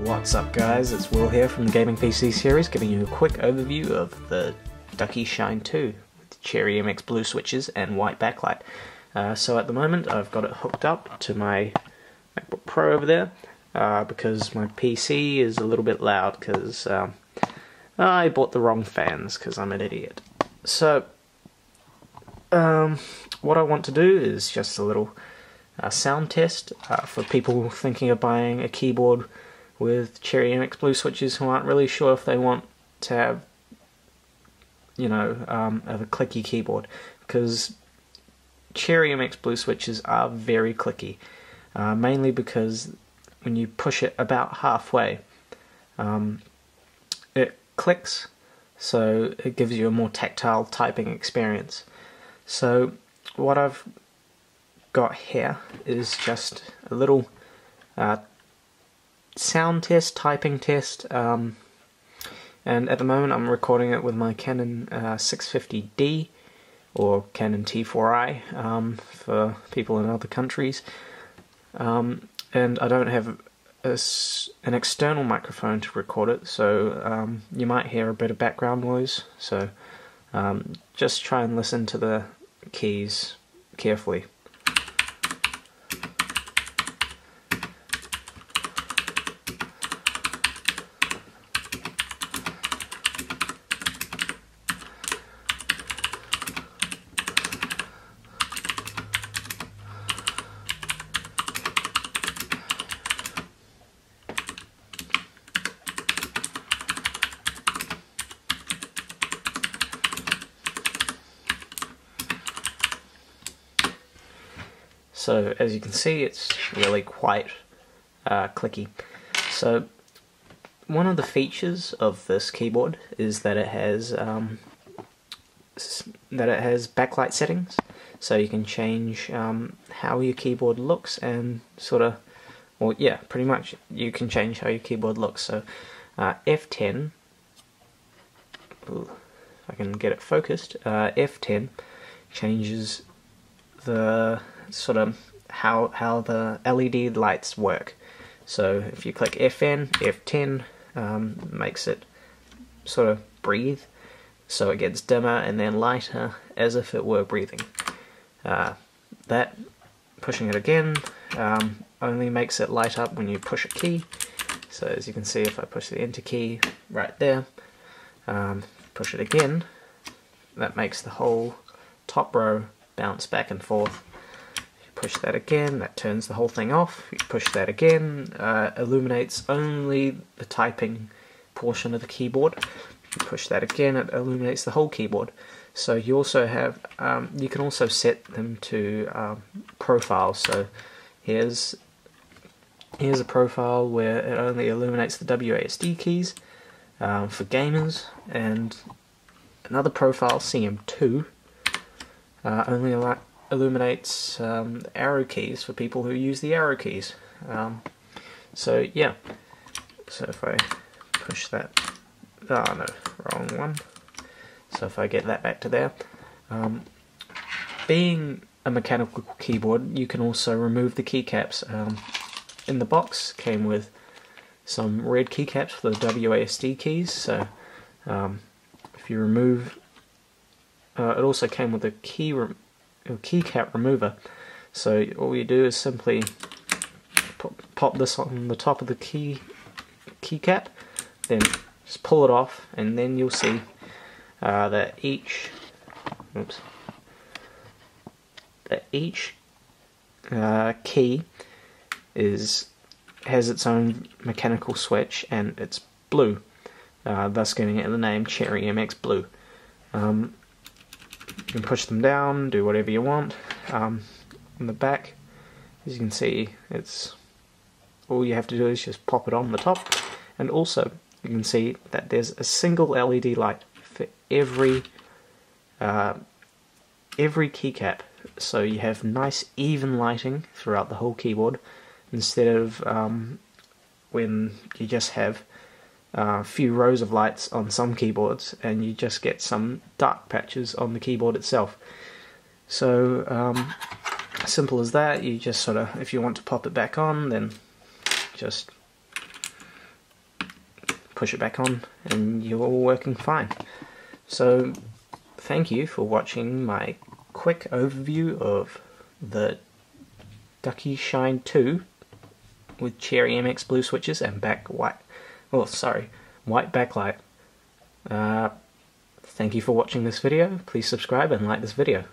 What's up guys, it's Will here from the Gaming PC series, giving you a quick overview of the Ducky Shine 2 with Cherry MX blue switches and white backlight. So at the moment I've got it hooked up to my MacBook Pro over there because my PC is a little bit loud because I bought the wrong fans because I'm an idiot. So what I want to do is just a little sound test for people thinking of buying a keyboard with Cherry MX blue switches who aren't really sure if they want to have, a clicky keyboard, because Cherry MX blue switches are very clicky, mainly because when you push it about halfway, it clicks, so it gives you a more tactile typing experience. So what I've got here is just a little sound test, typing test, and at the moment I'm recording it with my Canon 650D or Canon T4i for people in other countries, and I don't have an external microphone to record it, so you might hear a bit of background noise, so just try and listen to the keys carefully. So as you can see, it's really quite clicky. So one of the features of this keyboard is that it has backlight settings, so you can change how your keyboard looks and pretty much you can change how your keyboard looks. So F10, if I can get it focused, F10 changes the how the LED lights work. So if you click F10 makes it sort of breathe, so it gets dimmer and then lighter as if it were breathing. That, pushing it again, only makes it light up when you push a key. So as you can see, if I push the enter key right there, push it again, that makes the whole top row bounce back and forth. Push that again, that turns the whole thing off. You push that again, illuminates only the typing portion of the keyboard. You push that again, it illuminates the whole keyboard. So you also have, you can also set them to profiles. So here's a profile where it only illuminates the WASD keys for gamers, and another profile, CM2, only illuminates arrow keys for people who use the arrow keys. So yeah, so if I push that, oh no, wrong one. So if I get that back to there, being a mechanical keyboard, you can also remove the keycaps. In the box came with some red keycaps for the WASD keys, so if you remove, it also came with a keycap remover, so all you do is simply pop this on the top of the keycap, then just pull it off, and then you'll see that each key has its own mechanical switch, and it's blue, thus giving it the name Cherry MX Blue. You can push them down, do whatever you want. On the back, as you can see, it's all you have to do is just pop it on the top, and also you can see that there's a single LED light for every keycap, so you have nice even lighting throughout the whole keyboard, instead of when you just have a few rows of lights on some keyboards and you just get some dark patches on the keyboard itself. So simple as that. You just if you want to pop it back on, then just push it back on and you're all working fine. So thank you for watching my quick overview of the Ducky Shine 2 with Cherry MX blue switches and white backlight. Thank you for watching this video. Please subscribe and like this video.